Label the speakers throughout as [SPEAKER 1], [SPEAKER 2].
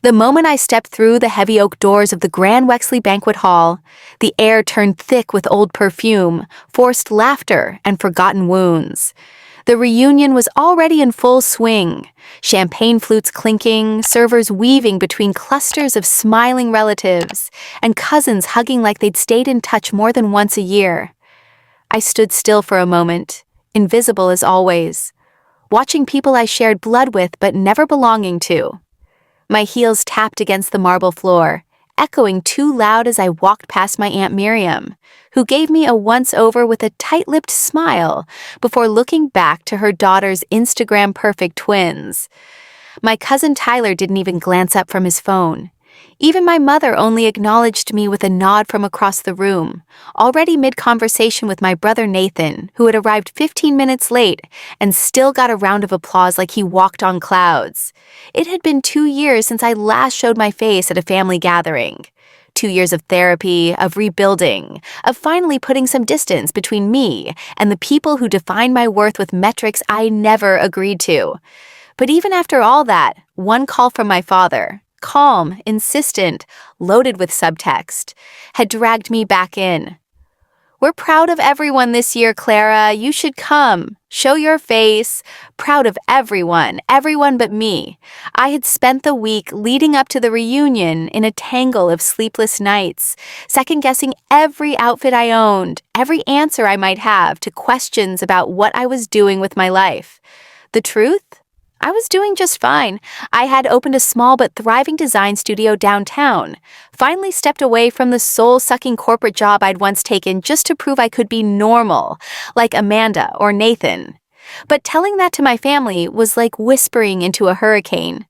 [SPEAKER 1] The moment I stepped through the heavy oak doors of the Grand Wexley Banquet Hall, the air turned thick with old perfume, forced laughter, and forgotten wounds. The reunion was already in full swing, champagne flutes clinking, servers weaving between clusters of smiling relatives, and cousins hugging like they'd stayed in touch more than once a year. I stood still for a moment, invisible as always, watching people I shared blood with but never belonging to. My heels tapped against the marble floor, echoing too loud as I walked past my Aunt Miriam, who gave me a once-over with a tight-lipped smile before looking back to her daughter's Instagram-perfect twins. My cousin Tyler didn't even glance up from his phone. Even my mother only acknowledged me with a nod from across the room, already mid-conversation with my brother Nathan, who had arrived 15 minutes late and still got a round of applause like he walked on clouds. It had been 2 years since I last showed my face at a family gathering. 2 years of therapy, of rebuilding, of finally putting some distance between me and the people who define my worth with metrics I never agreed to. But even after all that, one call from my father, calm, insistent, loaded with subtext, had dragged me back in. "We're proud of everyone this year, Clara. You should come. Show your face. Proud of everyone but me." I had spent the week leading up to the reunion in a tangle of sleepless nights, second-guessing every outfit I owned, every answer I might have to questions about what I was doing with my life. The truth? I was doing just fine. I had opened a small but thriving design studio downtown, finally stepped away from the soul-sucking corporate job I'd once taken just to prove I could be normal, like Amanda or Nathan. But telling that to my family was like whispering into a hurricane.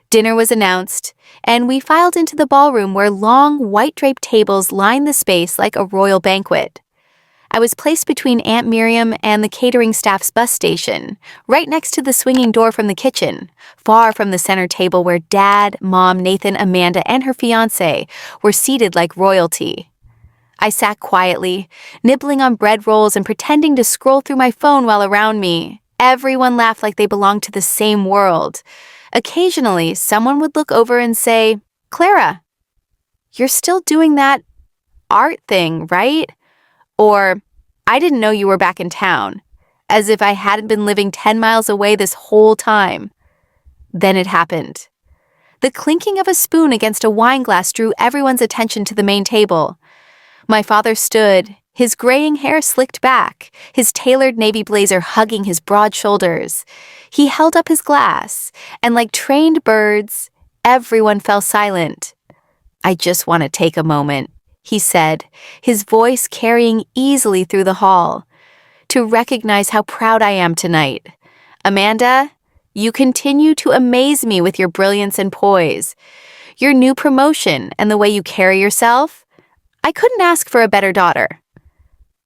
[SPEAKER 1] Dinner was announced, and we filed into the ballroom where long, white-draped tables lined the space like a royal banquet. I was placed between Aunt Miriam and the catering staff's bus station, right next to the swinging door from the kitchen, far from the center table where Dad, Mom, Nathan, Amanda, and her fiancé were seated like royalty. I sat quietly, nibbling on bread rolls and pretending to scroll through my phone while around me. Everyone laughed like they belonged to the same world. Occasionally, someone would look over and say, "Clara, you're still doing that art thing, right?" Or, "I didn't know you were back in town," as if I hadn't been living 10 miles away this whole time. Then it happened. The clinking of a spoon against a wine glass drew everyone's attention to the main table. My father stood, his graying hair slicked back, his tailored navy blazer hugging his broad shoulders. He held up his glass, and like trained birds, everyone fell silent. "I just want to take a moment," he said, his voice carrying easily through the hall, "to recognize how proud I am tonight. Amanda, you continue to amaze me with your brilliance and poise. Your new promotion and the way you carry yourself. I couldn't ask for a better daughter."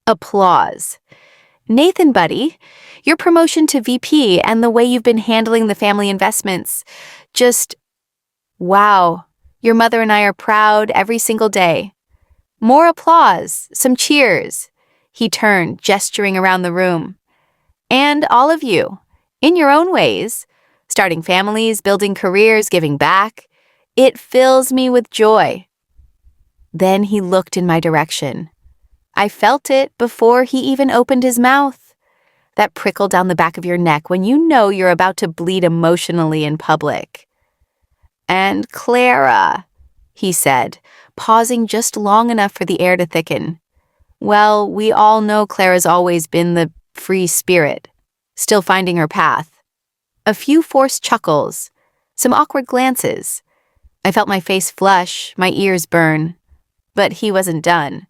[SPEAKER 1] Applause. "Nathan, buddy, your promotion to VP and the way you've been handling the family investments. Just, wow, your mother and I are proud every single day." More applause, some cheers. He turned, gesturing around the room. "And all of you, in your own ways, starting families, building careers, giving back. It fills me with joy." Then he looked in my direction. I felt it before he even opened his mouth. That prickle down the back of your neck when you know you're about to bleed emotionally in public. "And Clara," he said, pausing just long enough for the air to thicken. Well, we all know Clara's always been the free spirit, still finding her path. A few forced chuckles, some awkward glances. I felt my face flush, my ears burn. But he wasn't done.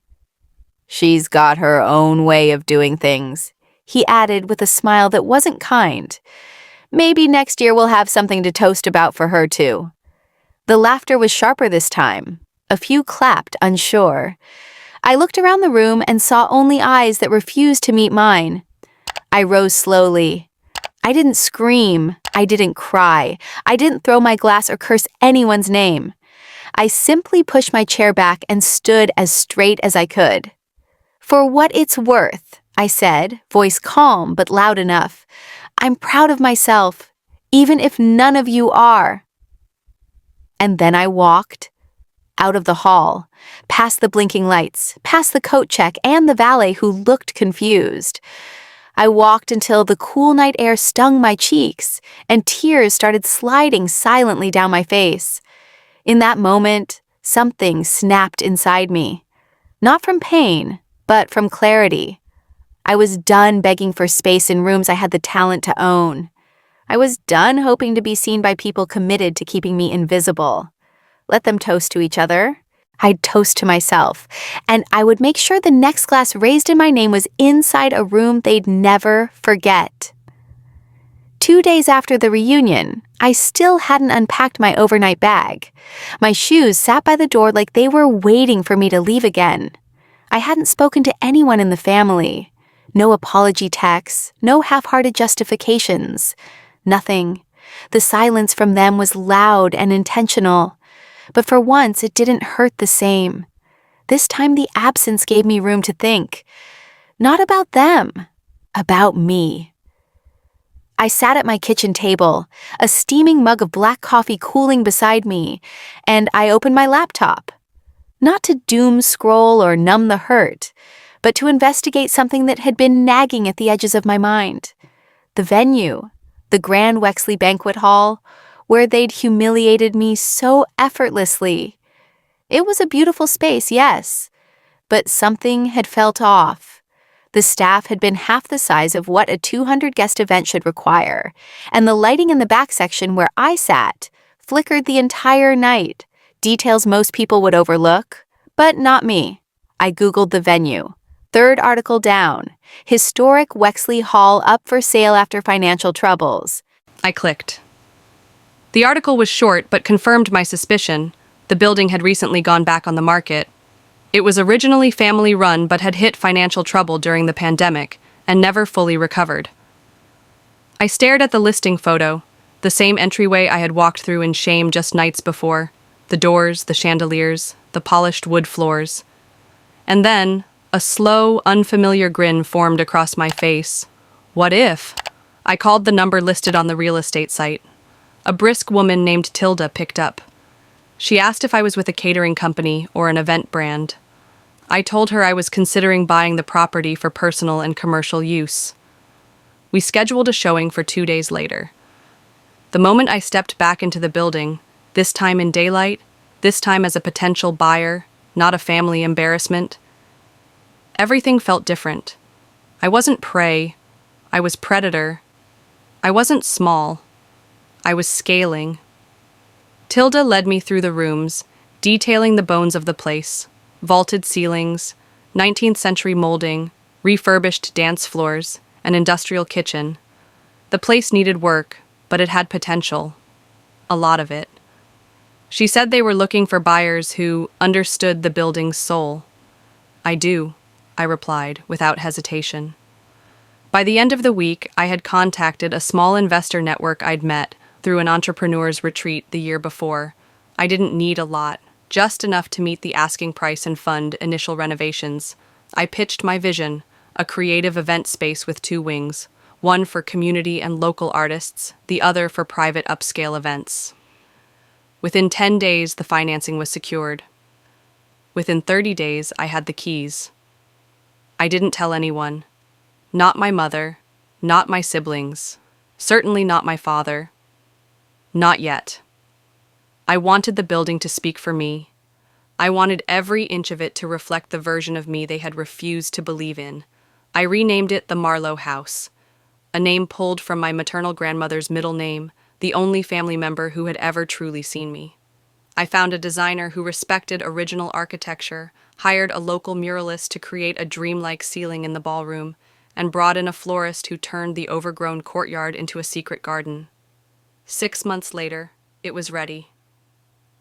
[SPEAKER 1] "She's got her own way of doing things," he added with a smile that wasn't kind. "Maybe next year we'll have something to toast about for her too." The laughter was sharper this time. A few clapped, unsure. I looked around the room and saw only eyes that refused to meet mine. I rose slowly. I didn't scream. I didn't cry. I didn't throw my glass or curse anyone's name. I simply pushed my chair back and stood as straight as I could. "For what it's worth," I said, voice calm but loud enough, "I'm proud of myself, even if none of you are." And then I walked out of the hall, past the blinking lights, past the coat check and the valet who looked confused. I walked until the cool night air stung my cheeks and tears started sliding silently down my face. In that moment, something snapped inside me. Not from pain, but from clarity. I was done begging for space in rooms I had the talent to own. I was done hoping to be seen by people committed to keeping me invisible. Let them toast to each other. I'd toast to myself, and I would make sure the next glass raised in my name was inside a room they'd never forget. 2 days after the reunion, I still hadn't unpacked my overnight bag. My shoes sat by the door like they were waiting for me to leave again. I hadn't spoken to anyone in the family. No apology texts, no half-hearted justifications. Nothing. The silence from them was loud and intentional. But for once, it didn't hurt the same. This time the absence gave me room to think. Not about them, about me. I sat at my kitchen table, a steaming mug of black coffee cooling beside me, and I opened my laptop. Not to doom scroll or numb the hurt, but to investigate something that had been nagging at the edges of my mind. The venue, the Grand Wexley Banquet Hall, where they'd humiliated me so effortlessly. It was a beautiful space, yes, but something had felt off. The staff had been half the size of what a 200-guest event should require, and the lighting in the back section where I sat flickered the entire night, details most people would overlook, but not me. I Googled the venue. Third article down, historic Wexley Hall up for sale after financial troubles.
[SPEAKER 2] I clicked. The article was short but confirmed my suspicion. The building had recently gone back on the market. It was originally family-run but had hit financial trouble during the pandemic and never fully recovered. I stared at the listing photo, the same entryway I had walked through in shame just nights before, the doors, the chandeliers, the polished wood floors. And then, a slow, unfamiliar grin formed across my face. What if? I called the number listed on the real estate site. A brisk woman named Tilda picked up. She asked if I was with a catering company or an event brand. I told her I was considering buying the property for personal and commercial use. We scheduled a showing for 2 days later. The moment I stepped back into the building, this time in daylight, this time as a potential buyer, not a family embarrassment, everything felt different. I wasn't prey. I was predator. I wasn't small. I was scaling. Tilda led me through the rooms, detailing the bones of the place, vaulted ceilings, 19th century molding, refurbished dance floors, an industrial kitchen. The place needed work, but it had potential. A lot of it. She said they were looking for buyers who understood the building's soul. I do, I replied, without hesitation. By the end of the week, I had contacted a small investor network I'd met through an entrepreneur's retreat the year before. I didn't need a lot, just enough to meet the asking price and fund initial renovations. I pitched my vision, a creative event space with 2 wings, one for community and local artists, the other for private upscale events. Within 10 days, the financing was secured. Within 30 days, I had the keys. I didn't tell anyone. Not my mother, not my siblings, certainly not my father. Not yet. I wanted the building to speak for me. I wanted every inch of it to reflect the version of me they had refused to believe in. I renamed it the Marlowe House, a name pulled from my maternal grandmother's middle name, the only family member who had ever truly seen me. I found a designer who respected original architecture, hired a local muralist to create a dreamlike ceiling in the ballroom, and brought in a florist who turned the overgrown courtyard into a secret garden. 6 months later, it was ready.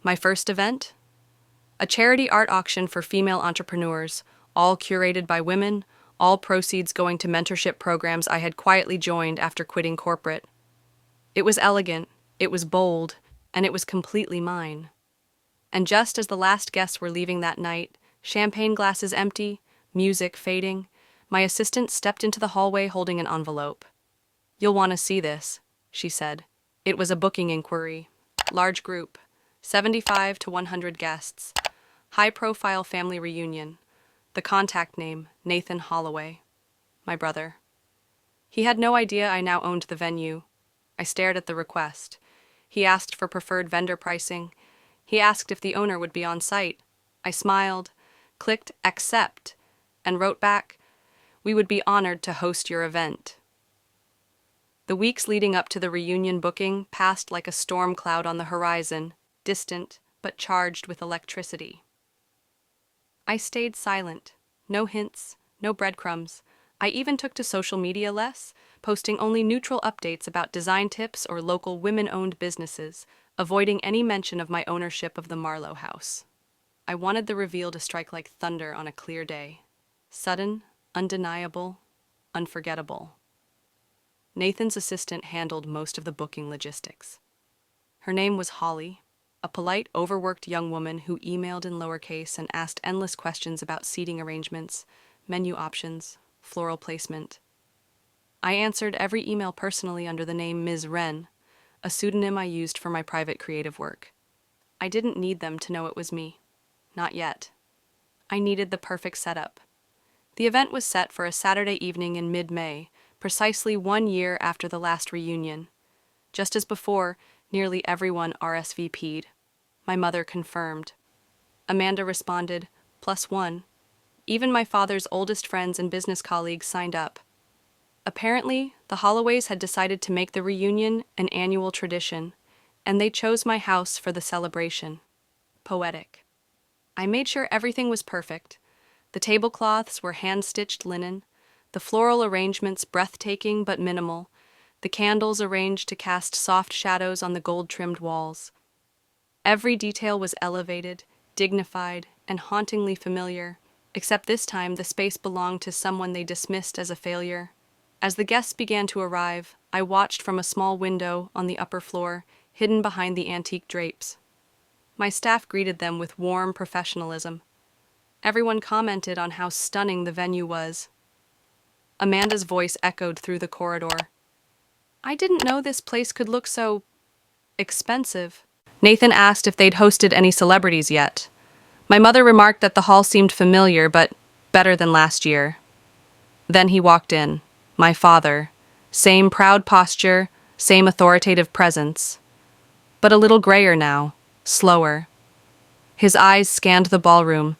[SPEAKER 2] My first event? A charity art auction for female entrepreneurs, all curated by women, all proceeds going to mentorship programs I had quietly joined after quitting corporate. It was elegant, it was bold, and it was completely mine. And just as the last guests were leaving that night, champagne glasses empty, music fading, my assistant stepped into the hallway holding an envelope. "You'll want to see this," she said. It was a booking inquiry. Large group. 75 to 100 guests. High-profile family reunion. The contact name, Nathan Holloway. My brother. He had no idea I now owned the venue. I stared at the request. He asked for preferred vendor pricing. He asked if the owner would be on site. I smiled, clicked accept, and wrote back, "We would be honored to host your event." The weeks leading up to the reunion booking passed like a storm cloud on the horizon, distant but charged with electricity. I stayed silent. No hints, no breadcrumbs. I even took to social media less, posting only neutral updates about design tips or local women-owned businesses, avoiding any mention of my ownership of the Marlowe house. I wanted the reveal to strike like thunder on a clear day. Sudden, undeniable, unforgettable. Nathan's assistant handled most of the booking logistics. Her name was Holly, a polite, overworked young woman who emailed in lowercase and asked endless questions about seating arrangements, menu options, floral placement. I answered every email personally under the name Ms. Wren, a pseudonym I used for my private creative work. I didn't need them to know it was me. Not yet. I needed the perfect setup. The event was set for a Saturday evening in mid-May, precisely 1 year after the last reunion. Just as before, nearly everyone RSVP'd. My mother confirmed. Amanda responded, +1. Even my father's oldest friends and business colleagues signed up. Apparently, the Holloways had decided to make the reunion an annual tradition, and they chose my house for the celebration. Poetic. I made sure everything was perfect. The tablecloths were hand-stitched linen, the floral arrangements breathtaking but minimal, the candles arranged to cast soft shadows on the gold-trimmed walls. Every detail was elevated, dignified, and hauntingly familiar, except this time the space belonged to someone they dismissed as a failure. As the guests began to arrive, I watched from a small window on the upper floor, hidden behind the antique drapes. My staff greeted them with warm professionalism. Everyone commented on how stunning the venue was. Amanda's voice echoed through the corridor. "I didn't know this place could look so expensive." Nathan asked if they'd hosted any celebrities yet. My mother remarked that the hall seemed familiar, but better than last year. Then he walked in, my father. Same proud posture, same authoritative presence. But a little grayer now, slower. His eyes scanned the ballroom,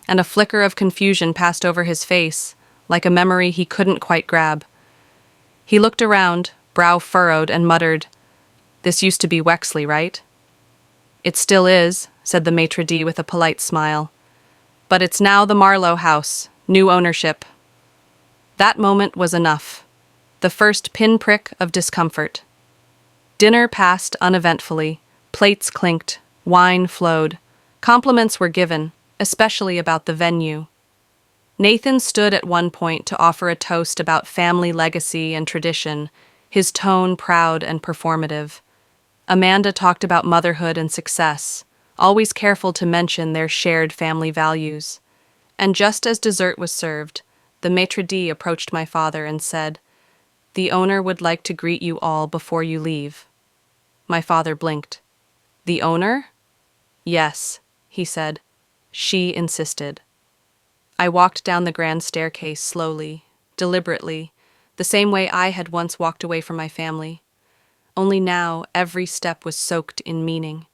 [SPEAKER 2] and a flicker of confusion passed over his face, like a memory he couldn't quite grab. He looked around, brow furrowed, and muttered, "This used to be Wexley, right?" "It still is," said the maitre d' with a polite smile. "But it's now the Marlowe house, new ownership." That moment was enough. The first pinprick of discomfort. Dinner passed uneventfully. Plates clinked. Wine flowed. Compliments were given, especially about the venue. Nathan stood at one point to offer a toast about family legacy and tradition, his tone proud and performative. Amanda talked about motherhood and success, always careful to mention their shared family values. And just as dessert was served, the maitre d' approached my father and said, "The owner would like to greet you all before you leave." My father blinked. "The owner?" "Yes," he said. "She insisted." I walked down the grand staircase slowly, deliberately, the same way I had once walked away from my family. Only now every step was soaked in meaning.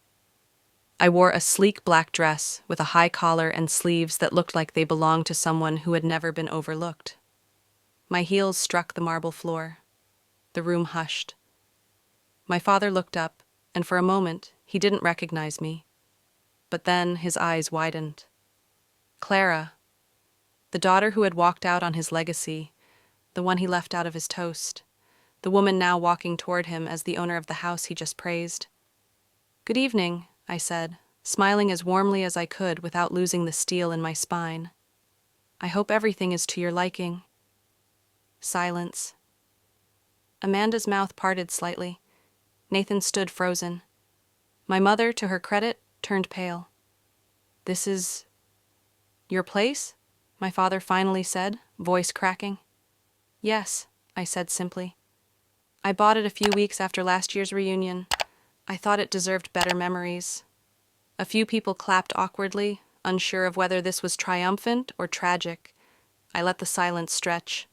[SPEAKER 2] I wore a sleek black dress with a high collar and sleeves that looked like they belonged to someone who had never been overlooked. My heels struck the marble floor. The room hushed. My father looked up, and for a moment he didn't recognize me. But then his eyes widened. Clara, the daughter who had walked out on his legacy, the one he left out of his toast, the woman now walking toward him as the owner of the house he just praised. "Good evening," I said, smiling as warmly as I could without losing the steel in my spine. "I hope everything is to your liking." Silence. Amanda's mouth parted slightly. Nathan stood frozen. My mother, to her credit, turned pale. "This is your place?" my father finally said, voice cracking. "Yes," I said simply. "I bought it a few weeks after last year's reunion. I thought it deserved better memories." A few people clapped awkwardly, unsure of whether this was triumphant or tragic. I let the silence stretch.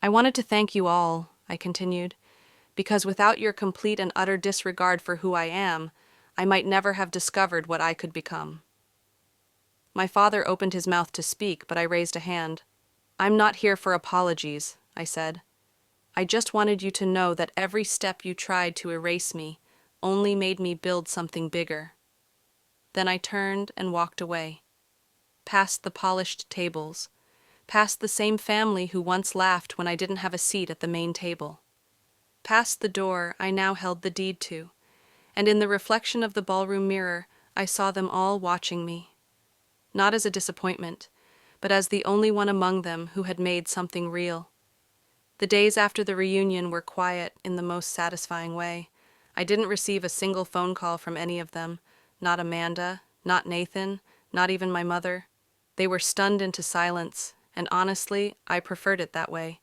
[SPEAKER 2] I wanted to thank you all, I continued, because without your complete and utter disregard for who I am, I might never have discovered what I could become. My father opened his mouth to speak, but I raised a hand. I'm not here for apologies, I said. I just wanted you to know that every step you tried to erase me only made me build something bigger. Then I turned and walked away, past the polished tables, past the same family who once laughed when I didn't have a seat at the main table, past the door I now held the deed to, and in the reflection of the ballroom mirror I saw them all watching me, not as a disappointment, but as the only one among them who had made something real. The days after the reunion were quiet in the most satisfying way. I didn't receive a single phone call from any of them, not Amanda, not Nathan, not even my mother. They were stunned into silence, and honestly, I preferred it that way.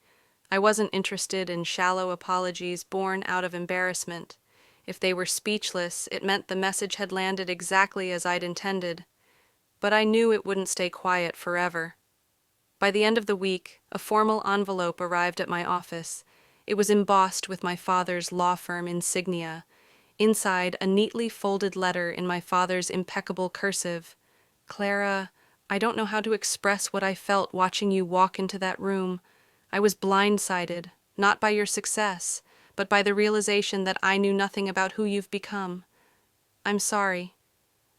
[SPEAKER 2] I wasn't interested in shallow apologies born out of embarrassment. If they were speechless, it meant the message had landed exactly as I'd intended. But I knew it wouldn't stay quiet forever. By the end of the week, a formal envelope arrived at my office. It was embossed with my father's law firm insignia. Inside, a neatly folded letter in my father's impeccable cursive. Clara, I don't know how to express what I felt watching you walk into that room. I was blindsided, not by your success, but by the realization that I knew nothing about who you've become. I'm sorry.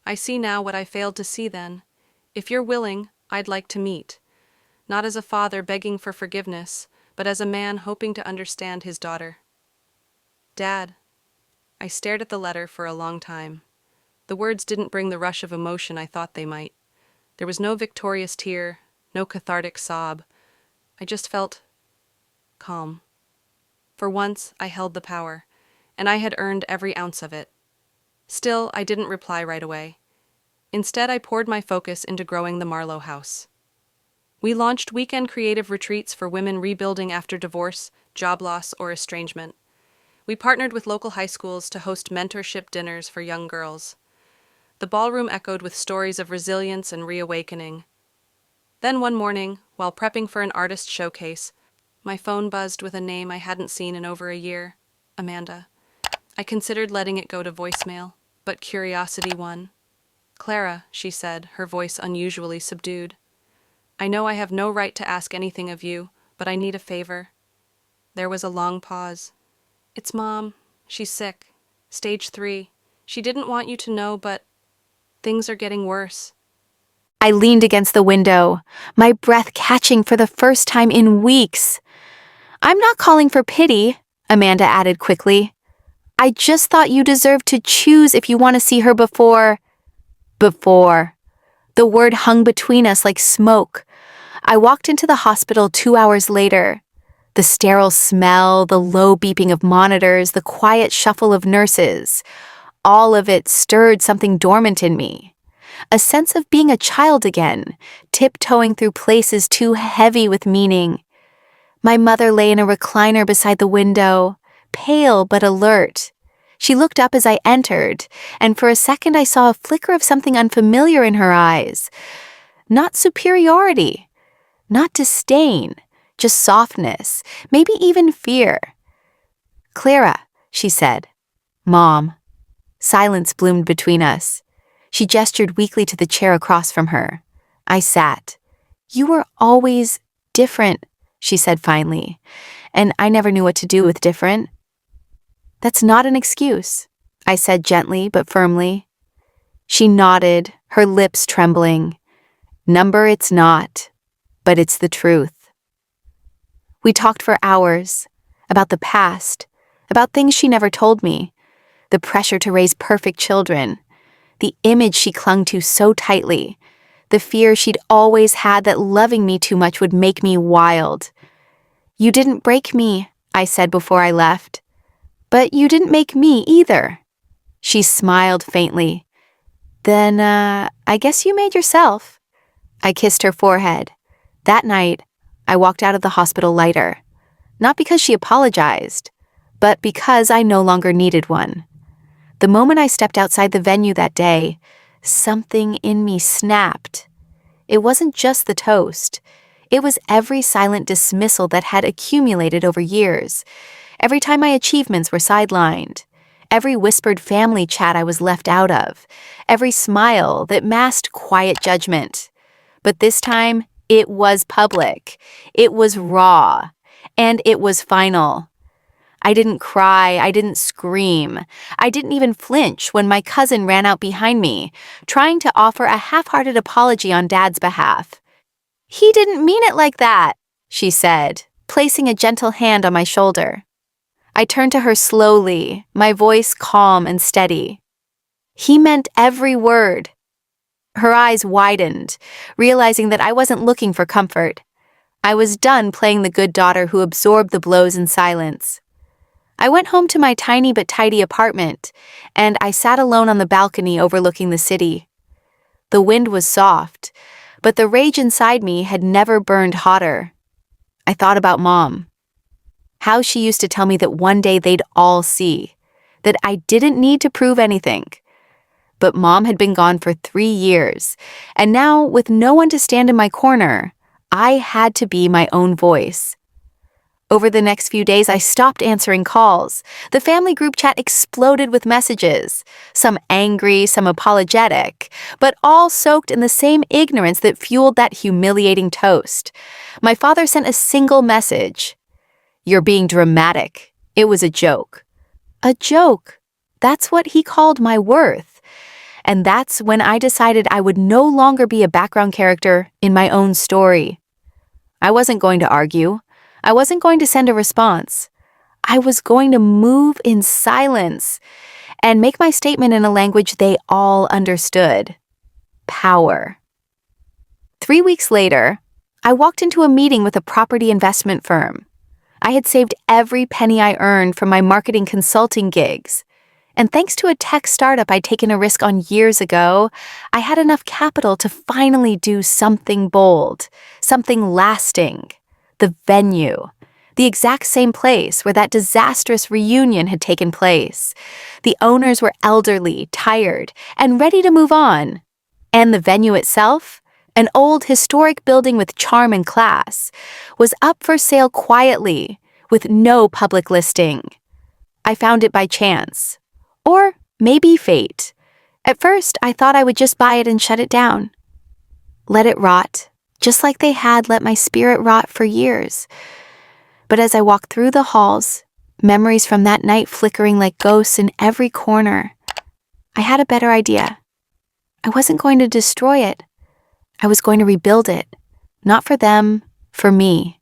[SPEAKER 2] I see now what I failed to see then. If you're willing, I'd like to meet. Not as a father begging for forgiveness, but as a man hoping to understand his daughter. Dad. I stared at the letter for a long time. The words didn't bring the rush of emotion I thought they might. There was no victorious tear, no cathartic sob. I just felt calm. For once, I held the power, and I had earned every ounce of it. Still, I didn't reply right away. Instead, I poured my focus into growing the Marlowe house. We launched weekend creative retreats for women rebuilding after divorce, job loss, or estrangement. We partnered with local high schools to host mentorship dinners for young girls. The ballroom echoed with stories of resilience and reawakening. Then one morning, while prepping for an artist showcase, my phone buzzed with a name I hadn't seen in over a year, Amanda. I considered letting it go to voicemail, but curiosity won. Clara, she said, her voice unusually subdued. I know I have no right to ask anything of you, but I need a favor. There was a long pause. It's Mom. She's sick. Stage 3. She didn't want you to know, but things are getting worse.
[SPEAKER 1] I leaned against the window, my breath catching for the first time in weeks. I'm not calling for pity, Amanda added quickly. I just thought you deserved to choose if you want to see her before. Before. The word hung between us like smoke. I walked into the hospital 2 hours later. The sterile smell, the low beeping of monitors, the quiet shuffle of nurses. All of it stirred something dormant in me. A sense of being a child again, tiptoeing through places too heavy with meaning. My mother lay in a recliner beside the window, pale but alert. She looked up as I entered, and for a second I saw a flicker of something unfamiliar in her eyes. Not superiority, not disdain, just softness, maybe even fear. Clara, she said. Mom. Silence bloomed between us. She gestured weakly to the chair across from her. I sat. You were always different, she said finally, and I never knew what to do with different. That's not an excuse, I said gently but firmly. She nodded, her lips trembling. Number it's not, but it's the truth. We talked for hours, about the past, about things she never told me, the pressure to raise perfect children, the image she clung to so tightly, the fear she'd always had that loving me too much would make me wild. You didn't break me, I said before I left. But you didn't make me either. She smiled faintly. Then, I guess you made yourself. I kissed her forehead. That night, I walked out of the hospital lighter. Not because she apologized, but because I no longer needed one. The moment I stepped outside the venue that day, something in me snapped. It wasn't just the toast. It was every silent dismissal that had accumulated over years. Every time my achievements were sidelined. Every whispered family chat I was left out of. Every smile that masked quiet judgment. But this time, it was public. It was raw. And it was final. I didn't cry, I didn't scream. I didn't even flinch when my cousin ran out behind me, trying to offer a half-hearted apology on Dad's behalf. "He didn't mean it like that," she said, placing a gentle hand on my shoulder. I turned to her slowly, my voice calm and steady. "He meant every word." Her eyes widened, realizing that I wasn't looking for comfort. I was done playing the good daughter who absorbed the blows in silence. I went home to my tiny but tidy apartment, and I sat alone on the balcony overlooking the city. The wind was soft, but the rage inside me had never burned hotter. I thought about Mom. How she used to tell me that one day they'd all see, that I didn't need to prove anything. But Mom had been gone for 3 years, and now, with no one to stand in my corner, I had to be my own voice. Over the next few days, I stopped answering calls. The family group chat exploded with messages, some angry, some apologetic, but all soaked in the same ignorance that fueled that humiliating toast. My father sent a single message. "You're being dramatic. It was a joke." A joke. That's what he called my worth. And that's when I decided I would no longer be a background character in my own story. I wasn't going to argue. I wasn't going to send a response. I was going to move in silence and make my statement in a language they all understood. Power. 3 weeks later, I walked into a meeting with a property investment firm. I had saved every penny I earned from my marketing consulting gigs. And thanks to a tech startup I'd taken a risk on years ago, I had enough capital to finally do something bold, something lasting. The venue. The exact same place where that disastrous reunion had taken place. The owners were elderly, tired, and ready to move on. And the venue itself, an old historic building with charm and class, was up for sale quietly, with no public listing. I found it by chance. Or maybe fate. At first, I thought I would just buy it and shut it down. Let it rot, just like they had let my spirit rot for years. But as I walked through the halls, memories from that night flickering like ghosts in every corner, I had a better idea. I wasn't going to destroy it. I was going to rebuild it. Not for them, for me.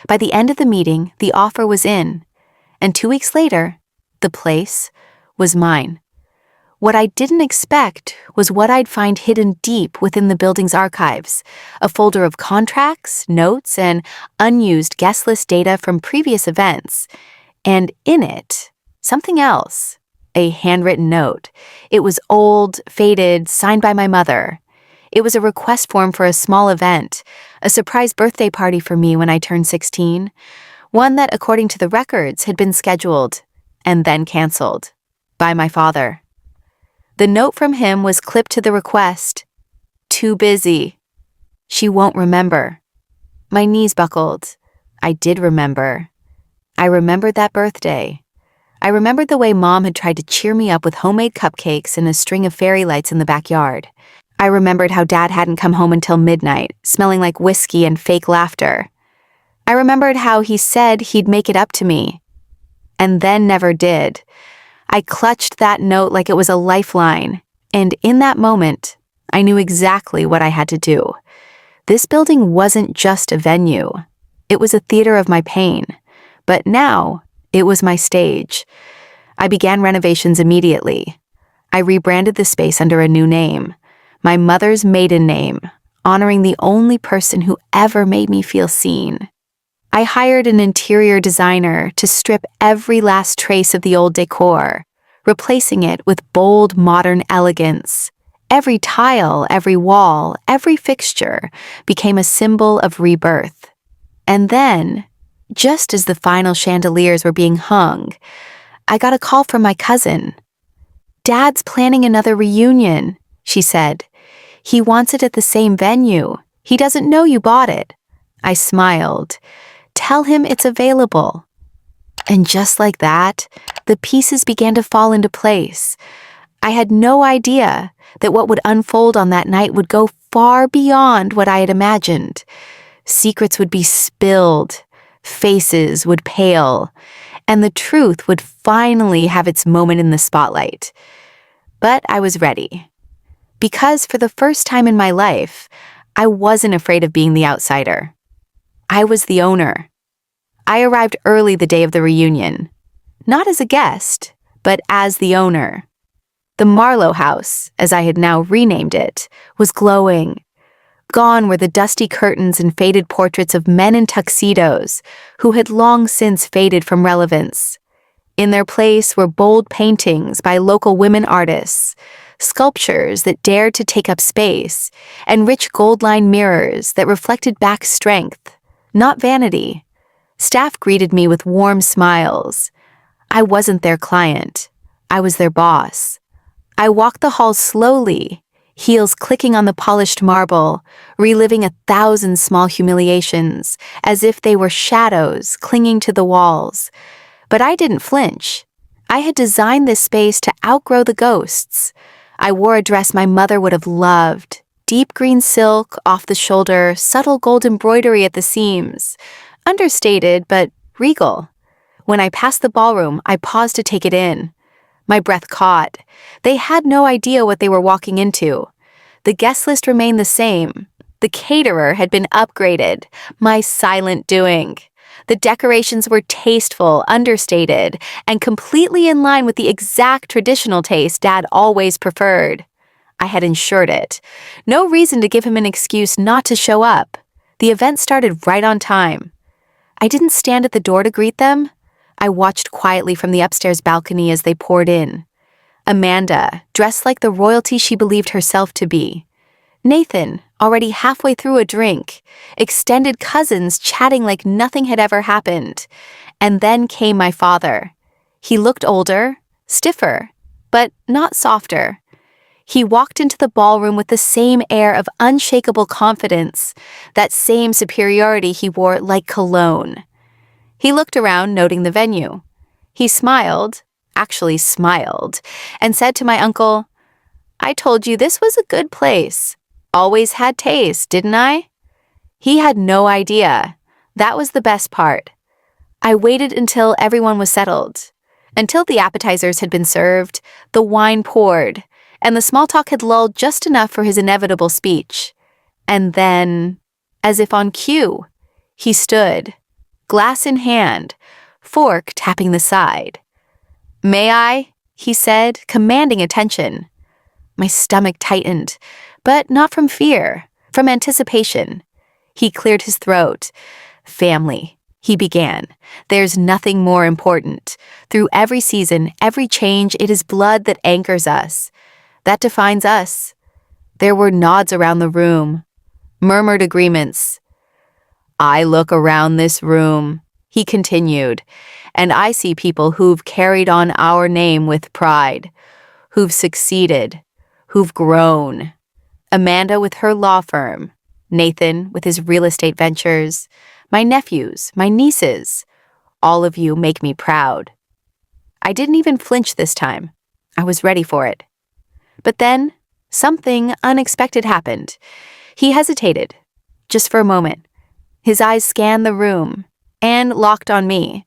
[SPEAKER 1] By the end of the meeting, the offer was in. And 2 weeks later, the place was mine. What I didn't expect was what I'd find hidden deep within the building's archives, a folder of contracts, notes, and unused guest list data from previous events. And in it, something else, a handwritten note. It was old, faded, signed by my mother. It was a request form for a small event, a surprise birthday party for me when I turned 16, one that, according to the records, had been scheduled and then canceled by my father. The note from him was clipped to the request. "Too busy. She won't remember." My knees buckled. I did remember. I remembered that birthday. I remembered the way Mom had tried to cheer me up with homemade cupcakes and a string of fairy lights in the backyard. I remembered how Dad hadn't come home until midnight, smelling like whiskey and fake laughter. I remembered how he said he'd make it up to me, and then never did. I clutched that note like it was a lifeline, and in that moment, I knew exactly what I had to do. This building wasn't just a venue. It was a theater of my pain, but now it was my stage. I began renovations immediately. I rebranded the space under a new name, my mother's maiden name, honoring the only person who ever made me feel seen. I hired an interior designer to strip every last trace of the old decor, replacing it with bold, modern elegance. Every tile, every wall, every fixture became a symbol of rebirth. And then, just as the final chandeliers were being hung, I got a call from my cousin. "Dad's planning another reunion. she said. He wants it at the same venue. He doesn't know you bought it. I smiled. Tell him it's available. And just like that, the pieces began to fall into place. I had no idea that what would unfold on that night would go far beyond what I had imagined. Secrets would be spilled, faces would pale, and the truth would finally have its moment in the spotlight. But I was ready. Because for the first time in my life, I wasn't afraid of being the outsider. I was the owner. I arrived early the day of the reunion. Not as a guest, but as the owner. The Marlowe house, as I had now renamed it, was glowing. Gone were the dusty curtains and faded portraits of men in tuxedos who had long since faded from relevance. In their place were bold paintings by local women artists, sculptures that dared to take up space, and rich gold-lined mirrors that reflected back strength, not vanity. Staff greeted me with warm smiles. I wasn't their client. I was their boss. I walked the halls slowly, heels clicking on the polished marble, reliving 1,000 small humiliations, as if they were shadows clinging to the walls. But I didn't flinch. I had designed this space to outgrow the ghosts. I wore a dress my mother would have loved. Deep green silk, off the shoulder, subtle gold embroidery at the seams. Understated, but regal. When I passed the ballroom, I paused to take it in. My breath caught. They had no idea what they were walking into. The guest list remained the same. The caterer had been upgraded. My silent doing. The decorations were tasteful, understated, and completely in line with the exact traditional taste Dad always preferred. I had ensured it. No reason to give him an excuse not to show up. The event started right on time. I didn't stand at the door to greet them. I watched quietly from the upstairs balcony as they poured in. Amanda, dressed like the royalty she believed herself to be. Nathan, already halfway through a drink. Extended cousins chatting like nothing had ever happened. And then came my father. He looked older, stiffer, but not softer. He walked into the ballroom with the same air of unshakable confidence, that same superiority he wore like cologne. He looked around, noting the venue. He smiled, actually smiled, and said to my uncle, "I told you this was a good place. Always had taste, didn't I?" He had no idea. That was the best part. I waited until everyone was settled. Until the appetizers had been served, the wine poured, and the small talk had lulled just enough for his inevitable speech. And then, as if on cue, he stood, glass in hand, fork tapping the side. "May I?" he said, commanding attention. My stomach tightened, but not from fear, from anticipation. He cleared his throat. "Family," he began. "There's nothing more important. Through every season, every change, it is blood that anchors us. That defines us." There were nods around the room, murmured agreements. "I look around this room," he continued, "and I see people who've carried on our name with pride, who've succeeded, who've grown. Amanda with her law firm, Nathan with his real estate ventures, my nephews, my nieces. All of you make me proud." I didn't even flinch this time. I was ready for it. But then, something unexpected happened. He hesitated, just for a moment. His eyes scanned the room, and locked on me.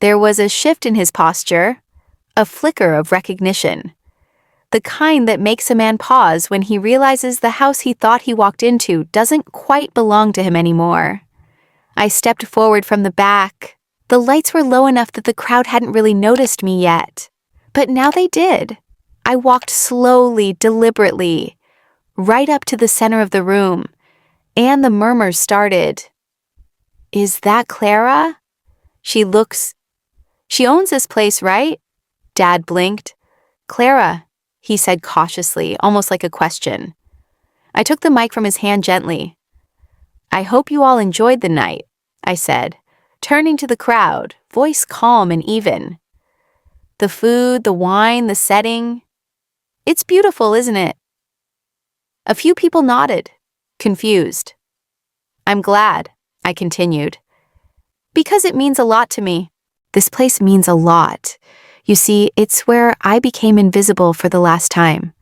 [SPEAKER 1] There was a shift in his posture, a flicker of recognition. The kind that makes a man pause when he realizes the house he thought he walked into doesn't quite belong to him anymore. I stepped forward from the back. The lights were low enough that the crowd hadn't really noticed me yet. But now they did. I walked slowly, deliberately, right up to the center of the room, and the murmurs started. "Is that Clara? She owns this place, right?" Dad blinked. "Clara," he said cautiously, almost like a question. I took the mic from his hand gently. "I hope you all enjoyed the night," I said, turning to the crowd, voice calm and even. "The food, the wine, the setting. It's beautiful, isn't it?" A few people nodded, confused. I'm glad, I continued. Because it means a lot to me. This place means a lot. You see, it's where I became invisible for the last time.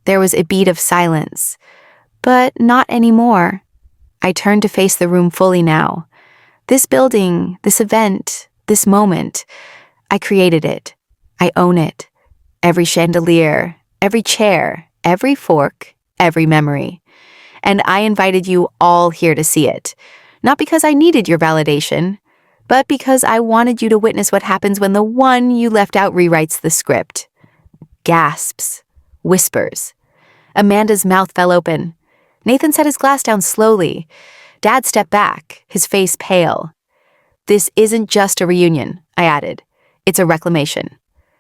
[SPEAKER 1] There was a beat of silence, but not anymore. I turned to face the room fully now. This building, this event, this moment, I created it. I own it. Every chandelier, every chair, every fork, every memory. And I invited you all here to see it. Not because I needed your validation, but because I wanted you to witness what happens when the one you left out rewrites the script. Gasps. Whispers. Amanda's mouth fell open. Nathan set his glass down slowly. Dad stepped back, his face pale. This isn't just a reunion, I added. It's a reclamation.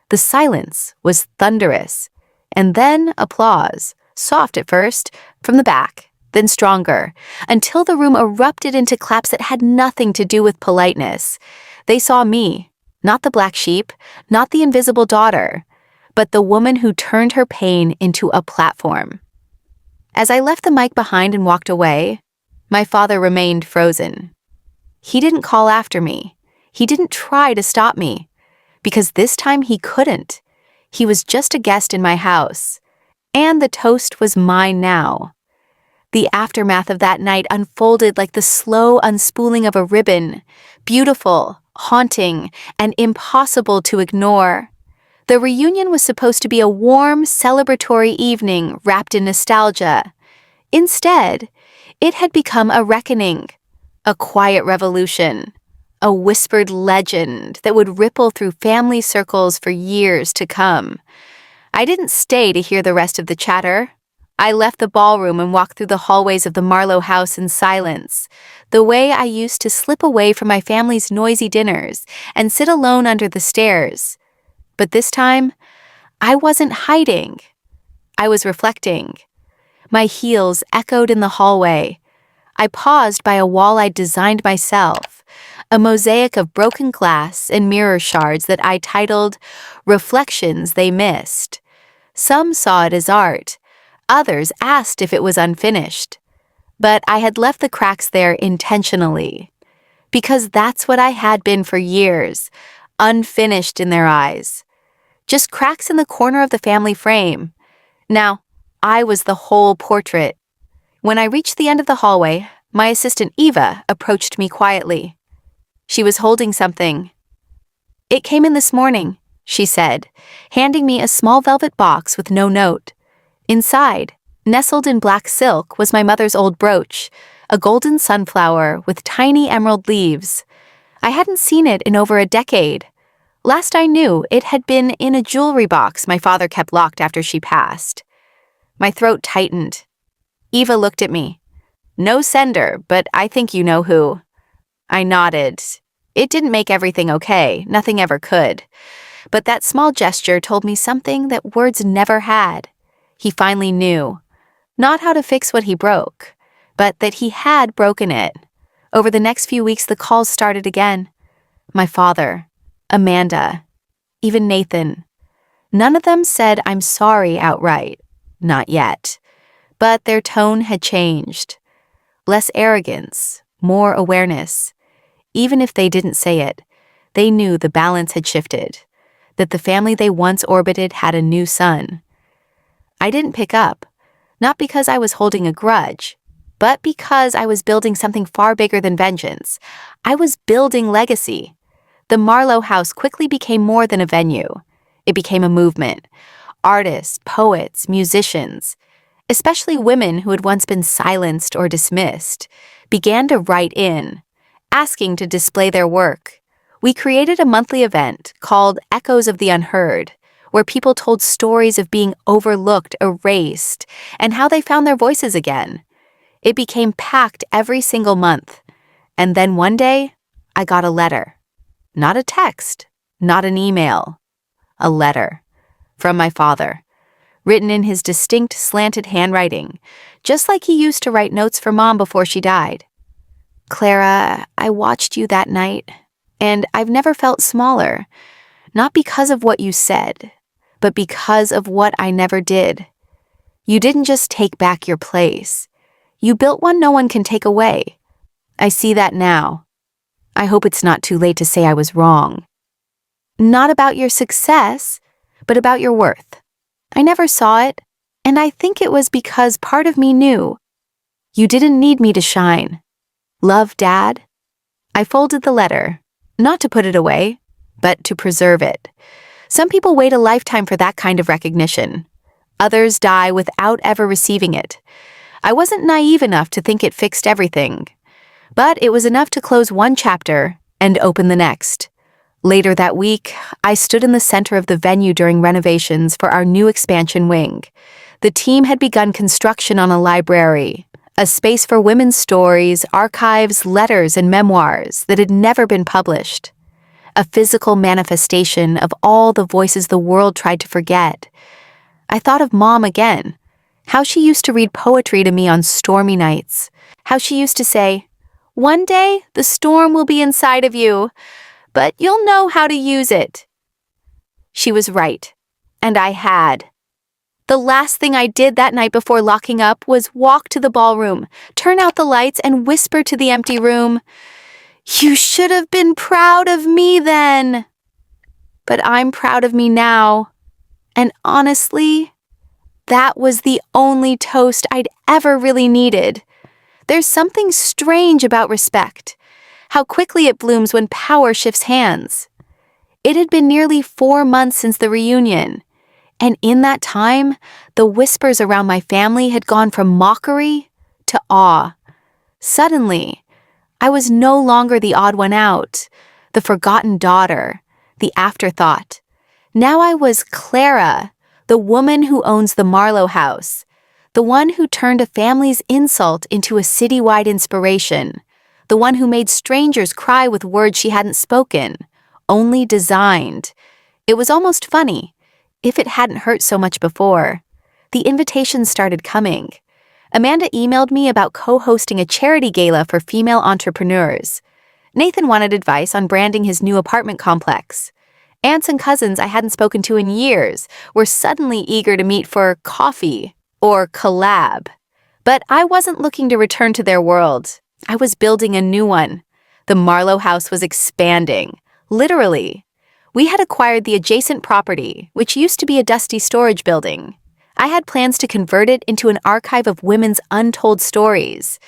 [SPEAKER 1] The silence was thunderous. And then applause, soft at first, from the back, then stronger, until the room erupted into claps that had nothing to do with politeness. They saw me, not the black sheep, not the invisible daughter, but the woman who turned her pain into a platform. As I left the mic behind and walked away, my father remained frozen. He didn't call after me. He didn't try to stop me, because this time he couldn't. He was just a guest in my house, and the toast was mine now. The aftermath of that night unfolded like the slow unspooling of a ribbon, beautiful, haunting, and impossible to ignore. The reunion was supposed to be a warm, celebratory evening wrapped in nostalgia. Instead, it had become a reckoning, a quiet revolution, a whispered legend that would ripple through family circles for years to come. I didn't stay to hear the rest of the chatter. I left the ballroom and walked through the hallways of the Marlowe house in silence, the way I used to slip away from my family's noisy dinners and sit alone under the stairs. But this time, I wasn't hiding. I was reflecting. My heels echoed in the hallway. I paused by a wall I'd designed myself, a mosaic of broken glass and mirror shards that I titled Reflections They Missed. Some saw it as art. Others asked if it was unfinished. But I had left the cracks there intentionally, because that's what I had been for years, unfinished in their eyes. Just cracks in the corner of the family frame. Now, I was the whole portrait. When I reached the end of the hallway, my assistant Eva approached me quietly. She was holding something. It came in this morning, she said, handing me a small velvet box with no note. Inside, nestled in black silk, was my mother's old brooch, a golden sunflower with tiny emerald leaves. I hadn't seen it in over a decade. Last I knew, it had been in a jewelry box my father kept locked after she passed. My throat tightened. Eva looked at me. No sender, but I think you know who. I nodded. It didn't make everything okay, nothing ever could. But that small gesture told me something that words never had. He finally knew. Not how to fix what he broke, but that he had broken it. Over the next few weeks, the calls started again. My father, Amanda, even Nathan. None of them said I'm sorry outright. Not yet. But their tone had changed. Less arrogance, more awareness. Even if they didn't say it, they knew the balance had shifted, that the family they once orbited had a new son. I didn't pick up, not because I was holding a grudge, but because I was building something far bigger than vengeance. I was building legacy. The Marlowe house quickly became more than a venue. It became a movement. Artists, poets, musicians, especially women who had once been silenced or dismissed, began to write in, asking to display their work. We created a monthly event called Echoes of the Unheard, where people told stories of being overlooked, erased, and how they found their voices again. It became packed every single month. And then one day, I got a letter. Not a text, not an email. A letter. From my father. Written in his distinct, slanted handwriting, just like he used to write notes for Mom before she died. Clara, I watched you that night, and I've never felt smaller. Not because of what you said, but because of what I never did. You didn't just take back your place. You built one no one can take away. I see that now. I hope it's not too late to say I was wrong. Not about your success, but about your worth. I never saw it, and I think it was because part of me knew. You didn't need me to shine. Love, Dad. I folded the letter, not to put it away, but to preserve it. Some people wait a lifetime for that kind of recognition. Others die without ever receiving it. I wasn't naive enough to think it fixed everything, but it was enough to close one chapter and open the next. Later that week, I stood in the center of the venue during renovations for our new expansion wing. The team had begun construction on a library, a space for women's stories, archives, letters, and memoirs that had never been published. A physical manifestation of all the voices the world tried to forget. I thought of Mom again, how she used to read poetry to me on stormy nights, how she used to say, "One day the storm will be inside of you, but you'll know how to use it." She was right, and I had. The last thing I did that night before locking up was walk to the ballroom, turn out the lights, and whisper to the empty room, "You should have been proud of me then." But I'm proud of me now. And honestly, that was the only toast I'd ever really needed. There's something strange about respect, how quickly it blooms when power shifts hands. It had been nearly 4 months since the reunion, and in that time, the whispers around my family had gone from mockery to awe. Suddenly, I was no longer the odd one out, the forgotten daughter, the afterthought. Now I was Clara, the woman who owns the Marlowe house, the one who turned a family's insult into a citywide inspiration, the one who made strangers cry with words she hadn't spoken, only designed. It was almost funny, if it hadn't hurt so much before. The invitations started coming. Amanda emailed me about co-hosting a charity gala for female entrepreneurs. Nathan wanted advice on branding his new apartment complex. Aunts and cousins I hadn't spoken to in years were suddenly eager to meet for coffee or collab. But I wasn't looking to return to their world. I was building a new one. The Marlowe house was expanding, literally. We had acquired the adjacent property, which used to be a dusty storage building. I had plans to convert it into an archive of women's untold stories,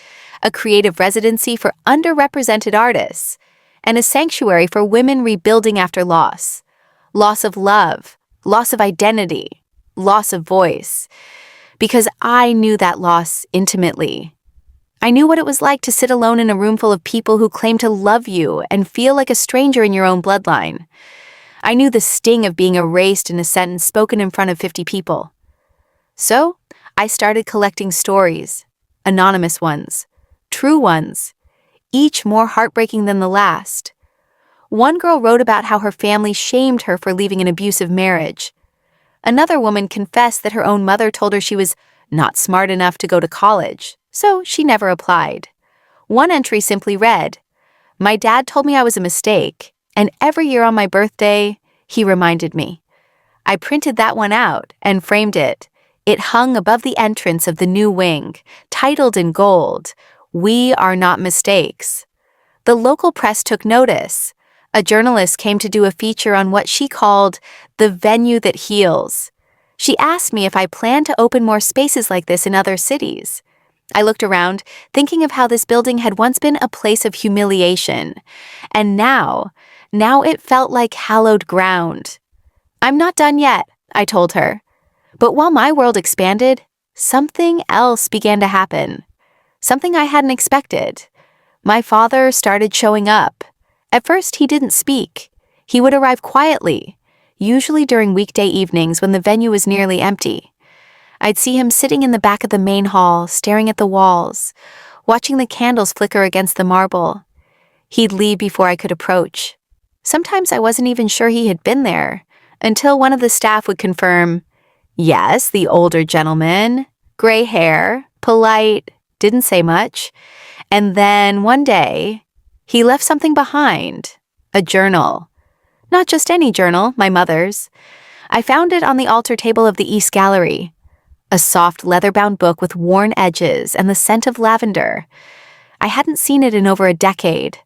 [SPEAKER 1] a creative residency for underrepresented artists, and a sanctuary for women rebuilding after loss. Loss of love, loss of identity, loss of voice. Because I knew that loss intimately. I knew what it was like to sit alone in a room full of people who claim to love you and feel like a stranger in your own bloodline. I knew the sting of being erased in a sentence spoken in front of 50 people. So, I started collecting stories, anonymous ones, true ones, each more heartbreaking than the last. One girl wrote about how her family shamed her for leaving an abusive marriage. Another woman confessed that her own mother told her she was not smart enough to go to college, so she never applied. One entry simply read, "My dad told me I was a mistake, and every year on my birthday, he reminded me." I printed that one out and framed it. It hung above the entrance of the new wing, titled in gold, "We Are Not Mistakes." The local press took notice. A journalist came to do a feature on what she called the venue that heals. She asked me if I planned to open more spaces like this in other cities. I looked around, thinking of how this building had once been a place of humiliation. And now it felt like hallowed ground. "I'm not done yet," I told her. But while my world expanded, something else began to happen. Something I hadn't expected. My father started showing up. At first, he didn't speak. He would arrive quietly, usually during weekday evenings when the venue was nearly empty. I'd see him sitting in the back of the main hall, staring at the walls, watching the candles flicker against the marble. He'd leave before I could approach. Sometimes I wasn't even sure he had been there, until one of the staff would confirm, "Yes, the older gentleman, gray hair, polite, didn't say much." And then one day, he left something behind, a journal. Not just any journal, my mother's. I found it on the altar table of the East Gallery. A soft leather-bound book with worn edges and the scent of lavender. I hadn't seen it in over a decade.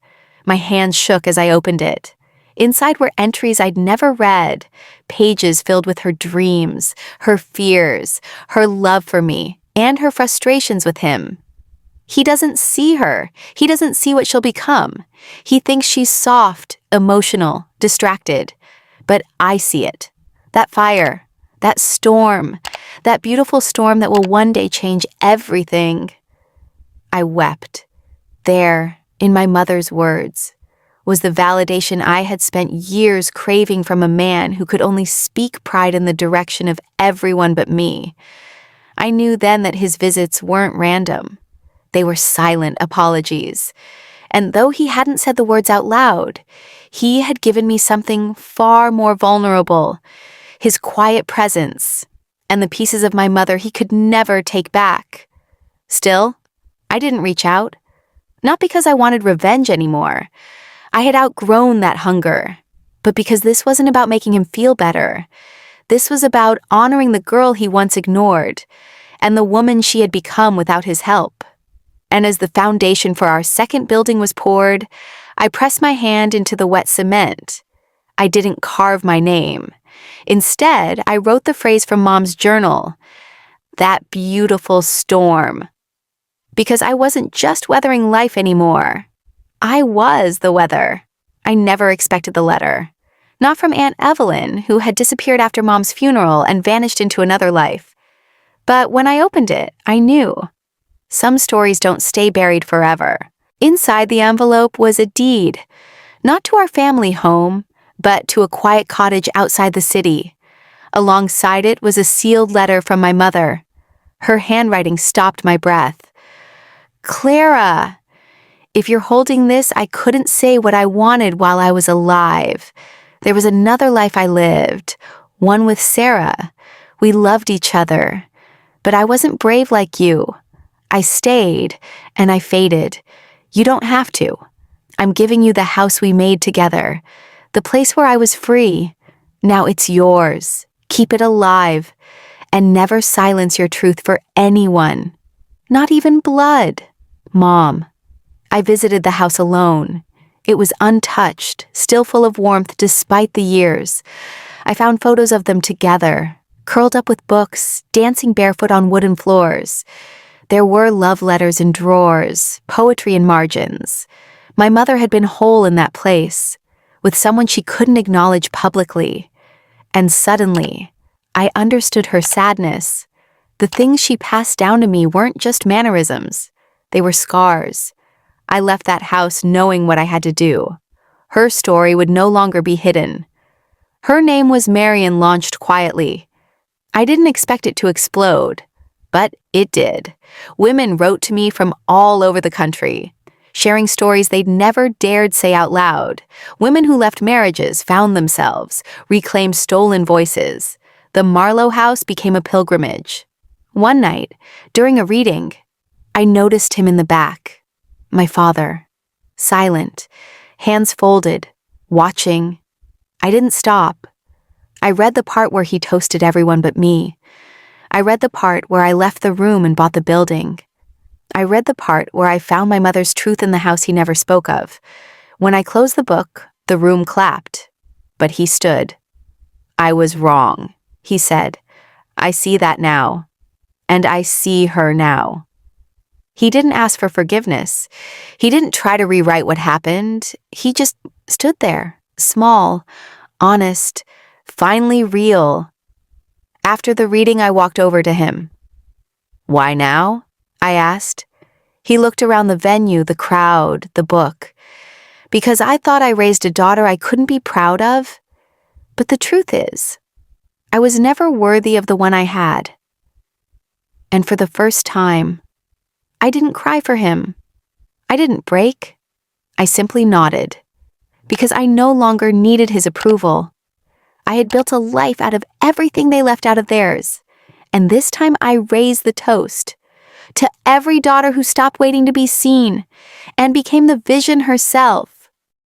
[SPEAKER 1] My hands shook as I opened it. Inside were entries I'd never read, pages filled with her dreams, her fears, her love for me, and her frustrations with him. He doesn't see her. He doesn't see what she'll become. He thinks she's soft, emotional, distracted. But I see it. That fire, that storm, that beautiful storm that will one day change everything. I wept. There, in my mother's words, was the validation I had spent years craving from a man who could only speak pride in the direction of everyone but me. I knew then that his visits weren't random. They were silent apologies. And though he hadn't said the words out loud, he had given me something far more vulnerable, his quiet presence, and the pieces of my mother he could never take back. Still, I didn't reach out. Not because I wanted revenge anymore. I had outgrown that hunger. But because this wasn't about making him feel better. This was about honoring the girl he once ignored, and the woman she had become without his help. And as the foundation for our second building was poured, I pressed my hand into the wet cement. I didn't carve my name. Instead, I wrote the phrase from Mom's journal, "That beautiful storm." Because I wasn't just weathering life anymore. I was the weather. I never expected the letter. Not from Aunt Evelyn, who had disappeared after Mom's funeral and vanished into another life. But when I opened it, I knew. Some stories don't stay buried forever. Inside the envelope was a deed, not to our family home, but to a quiet cottage outside the city. Alongside it was a sealed letter from my mother. Her handwriting stopped my breath. "Clara, if you're holding this, I couldn't say what I wanted while I was alive. There was another life I lived, one with Sarah. We loved each other. But I wasn't brave like you. I stayed, and I faded. You don't have to. I'm giving you the house we made together, the place where I was free. Now it's yours. Keep it alive, and never silence your truth for anyone. Not even blood. Mom." I visited the house alone. It was untouched, still full of warmth despite the years. I found photos of them together, curled up with books, dancing barefoot on wooden floors. There were love letters in drawers, poetry in margins. My mother had been whole in that place, with someone she couldn't acknowledge publicly. And suddenly, I understood her sadness. The things she passed down to me weren't just mannerisms. They were scars. I left that house knowing what I had to do. Her story would no longer be hidden. Her name was Marion, launched quietly. I didn't expect it to explode, but it did. Women wrote to me from all over the country, sharing stories they'd never dared say out loud. Women who left marriages found themselves, reclaimed stolen voices. The Marlowe house became a pilgrimage. One night, during a reading, I noticed him in the back. My father, silent, hands folded, watching. I didn't stop. I read the part where he toasted everyone but me. I read the part where I left the room and bought the building. I read the part where I found my mother's truth in the house he never spoke of. When I closed the book, the room clapped. But he stood. "I was wrong," he said. "I see that now. And I see her now." He didn't ask for forgiveness. He didn't try to rewrite what happened. He just stood there, small, honest, finally real. After the reading, I walked over to him. "Why now?" I asked. He looked around the venue, the crowd, the book. "Because I thought I raised a daughter I couldn't be proud of. But the truth is, I was never worthy of the one I had." And for the first time, I didn't cry for him. I didn't break. I simply nodded, because I no longer needed his approval. I had built a life out of everything they left out of theirs, and this time I raised the toast to every daughter who stopped waiting to be seen and became the vision herself.